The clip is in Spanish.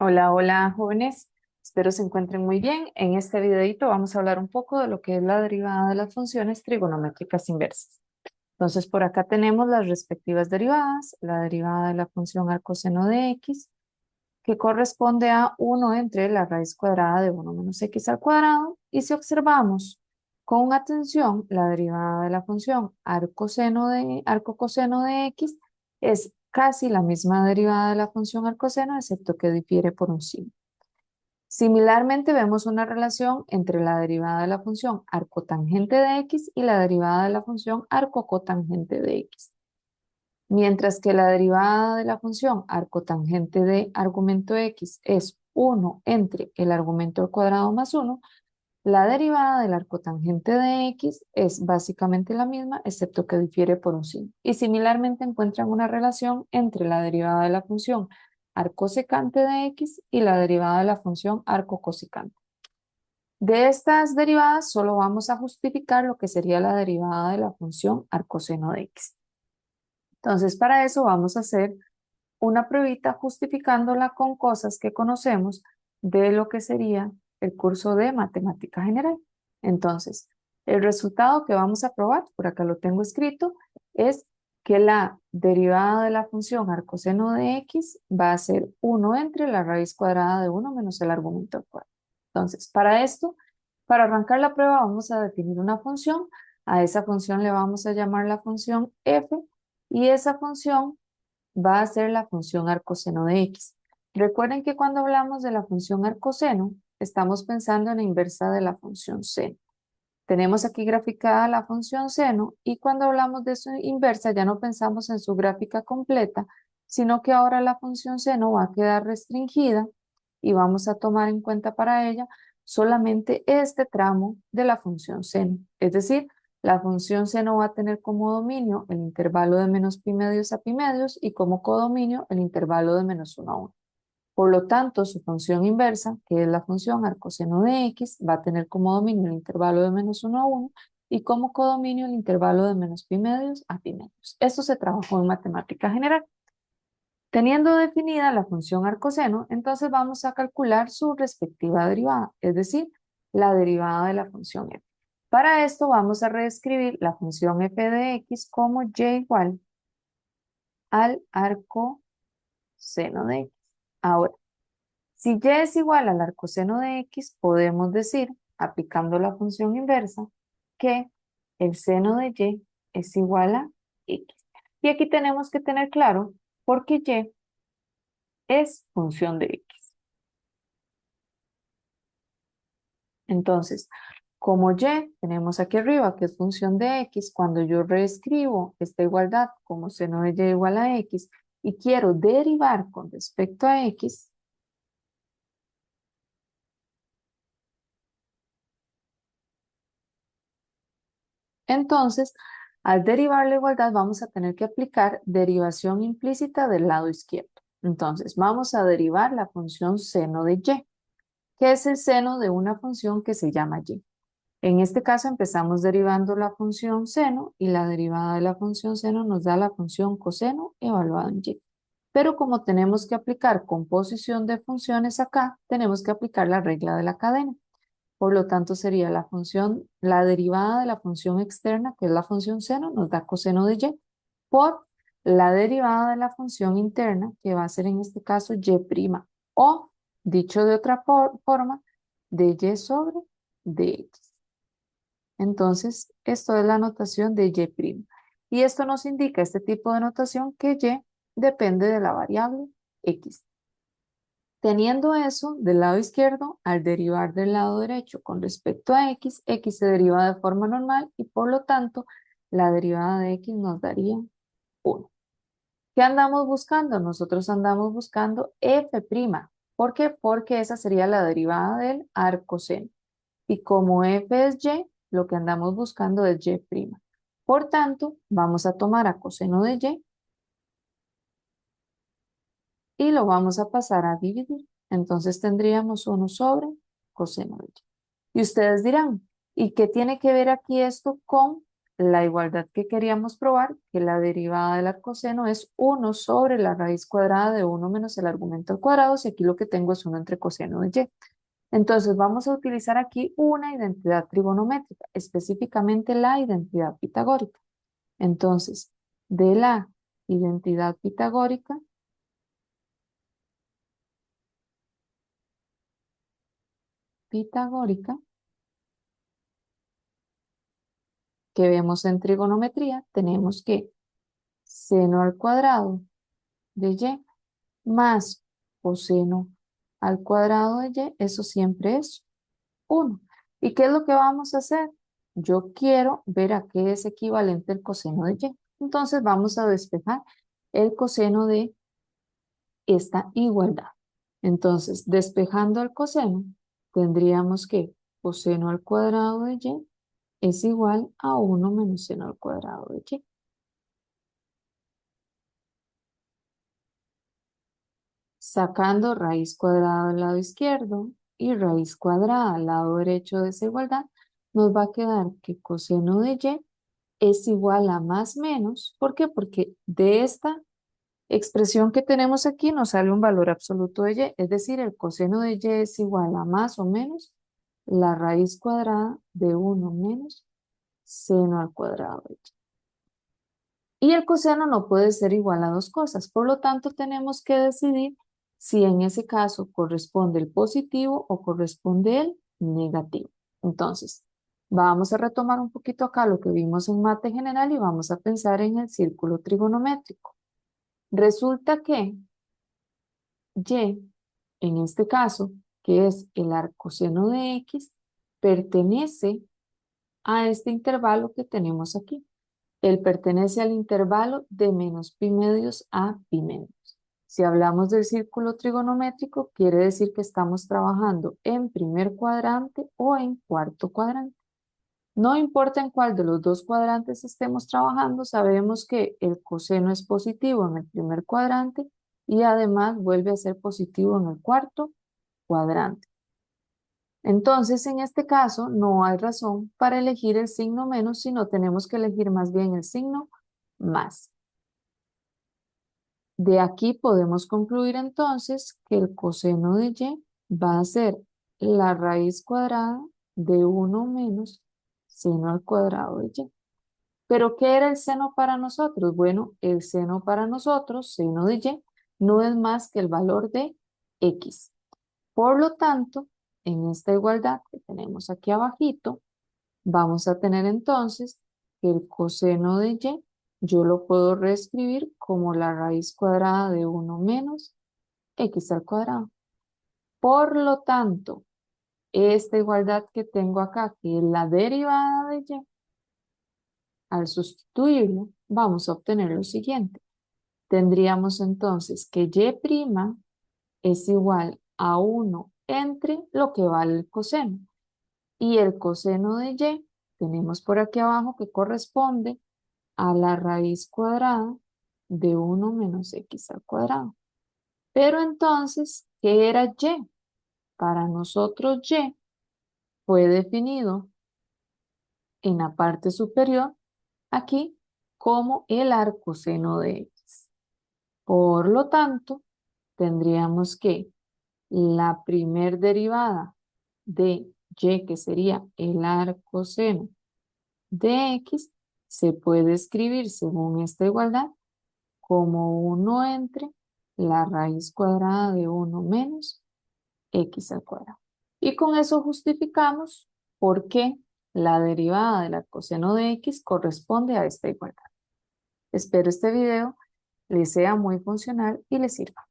Hola, hola jóvenes, espero se encuentren muy bien. En este videito vamos a hablar un poco de lo que es la derivada de las funciones trigonométricas inversas. Entonces por acá tenemos las respectivas derivadas, la derivada de la función arcoseno de x, que corresponde a 1 entre la raíz cuadrada de 1 menos x al cuadrado, y si observamos con atención la derivada de la función arcocoseno de x, es casi la misma derivada de la función arcoseno, excepto que difiere por un signo. Similarmente, vemos una relación entre la derivada de la función arcotangente de x y la derivada de la función arcocotangente de x. Mientras que la derivada de la función arcotangente de argumento x es 1 entre el argumento al cuadrado más 1, la derivada del arcotangente de x es básicamente la misma, excepto que difiere por un signo. Y similarmente encuentran una relación entre la derivada de la función arcosecante de x y la derivada de la función arcocosecante. De estas derivadas solo vamos a justificar lo que sería la derivada de la función arcoseno de x. Entonces, para eso vamos a hacer una pruebita justificándola con cosas que conocemos de lo que sería el curso de matemática general. Entonces, el resultado que vamos a probar, por acá lo tengo escrito, es que la derivada de la función arcoseno de x va a ser 1 entre la raíz cuadrada de 1 menos el argumento al cuadrado. Entonces, para esto, para arrancar la prueba vamos a definir una función. A esa función le vamos a llamar la función f, y esa función va a ser la función arcoseno de x. Recuerden que cuando hablamos de la función arcoseno, estamos pensando en la inversa de la función seno. Tenemos aquí graficada la función seno, y cuando hablamos de su inversa ya no pensamos en su gráfica completa, sino que ahora la función seno va a quedar restringida y vamos a tomar en cuenta para ella solamente este tramo de la función seno. Es decir, la función seno va a tener como dominio el intervalo de menos pi medios a pi medios y como codominio el intervalo de menos 1 a 1. Por lo tanto, su función inversa, que es la función arcoseno de x, va a tener como dominio el intervalo de menos 1 a 1 y como codominio el intervalo de menos pi medios a pi medios. Esto se trabajó en matemática general. Teniendo definida la función arcoseno, entonces vamos a calcular su respectiva derivada, es decir, la derivada de la función f. Para esto vamos a reescribir la función f de x como y igual al arcoseno de x. Ahora, si y es igual al arcoseno de x, podemos decir, aplicando la función inversa, que el seno de y es igual a x. Y aquí tenemos que tener claro por qué y es función de x. Entonces, como y tenemos aquí arriba que es función de x, cuando yo reescribo esta igualdad como seno de y igual a x y quiero derivar con respecto a x, entonces al derivar la igualdad vamos a tener que aplicar derivación implícita del lado izquierdo. Entonces vamos a derivar la función seno de y, que es el seno de una función que se llama y. En este caso empezamos derivando la función seno y la derivada de la función seno nos da la función coseno evaluada en y. Pero como tenemos que aplicar composición de funciones acá, tenemos que aplicar la regla de la cadena. Por lo tanto sería la derivada de la función externa, que es la función seno, nos da coseno de y, por la derivada de la función interna, que va a ser en este caso y', o dicho de otra forma, de y sobre dx. Entonces, esto es la notación de y'. Y esto nos indica este tipo de notación que y depende de la variable x. Teniendo eso del lado izquierdo, al derivar del lado derecho con respecto a x, x se deriva de forma normal y por lo tanto la derivada de x nos daría 1. ¿Qué andamos buscando? Nosotros andamos buscando f'. ¿Por qué? Porque esa sería la derivada del arcoseno. Y como f es y, lo que andamos buscando es y'. Por tanto, vamos a tomar a coseno de y lo vamos a pasar a dividir. Entonces tendríamos 1 sobre coseno de y. Y ustedes dirán, ¿y qué tiene que ver aquí esto con la igualdad que queríamos probar, que la derivada del arcoseno es 1 sobre la raíz cuadrada de 1 menos el argumento al cuadrado, si aquí lo que tengo es 1 entre coseno de y. Entonces vamos a utilizar aquí una identidad trigonométrica, específicamente la identidad pitagórica. Entonces, de la identidad pitagórica que vemos en trigonometría, tenemos que seno al cuadrado de y más coseno al cuadrado de y, eso siempre es 1. ¿Y qué es lo que vamos a hacer? Yo quiero ver a qué es equivalente el coseno de y. Entonces vamos a despejar el coseno de esta igualdad. Entonces, despejando el coseno, tendríamos que coseno al cuadrado de y es igual a 1 menos seno al cuadrado de y. Sacando raíz cuadrada al lado izquierdo y raíz cuadrada al lado derecho de esa igualdad, nos va a quedar que coseno de y es igual a más menos. ¿Por qué? Porque de esta expresión que tenemos aquí nos sale un valor absoluto de y, es decir, el coseno de y es igual a más o menos la raíz cuadrada de 1 menos seno al cuadrado de y. Y el coseno no puede ser igual a dos cosas, por lo tanto tenemos que decidir si en ese caso corresponde el positivo o corresponde el negativo. Entonces, vamos a retomar un poquito acá lo que vimos en mate general y vamos a pensar en el círculo trigonométrico. Resulta que y, en este caso, que es el arcoseno de x, pertenece a este intervalo que tenemos aquí. Él pertenece al intervalo de menos pi medios a pi medios. Si hablamos del círculo trigonométrico, quiere decir que estamos trabajando en primer cuadrante o en cuarto cuadrante. No importa en cuál de los dos cuadrantes estemos trabajando, sabemos que el coseno es positivo en el primer cuadrante y además vuelve a ser positivo en el cuarto cuadrante. Entonces, en este caso, no hay razón para elegir el signo menos, sino tenemos que elegir más bien el signo más. De aquí podemos concluir entonces que el coseno de y va a ser la raíz cuadrada de 1 menos seno al cuadrado de y. ¿Pero qué era el seno para nosotros? Bueno, el seno para nosotros, seno de y, no es más que el valor de x. Por lo tanto, en esta igualdad que tenemos aquí abajito, vamos a tener entonces que el coseno de y, yo lo puedo reescribir como la raíz cuadrada de 1 menos x al cuadrado. Por lo tanto, esta igualdad que tengo acá, que es la derivada de y, al sustituirlo, vamos a obtener lo siguiente. Tendríamos entonces que y' es igual a 1 entre lo que vale el coseno. Y el coseno de y, tenemos por aquí abajo que corresponde a la raíz cuadrada de 1 menos x al cuadrado. Pero entonces, ¿qué era y? Para nosotros y fue definido en la parte superior aquí como el arcoseno de x. Por lo tanto, tendríamos que la primer derivada de y, que sería el arcoseno de x, se puede escribir según esta igualdad como 1 entre la raíz cuadrada de 1 menos x al cuadrado. Y con eso justificamos por qué la derivada del arcoseno de x corresponde a esta igualdad. Espero este video les sea muy funcional y les sirva.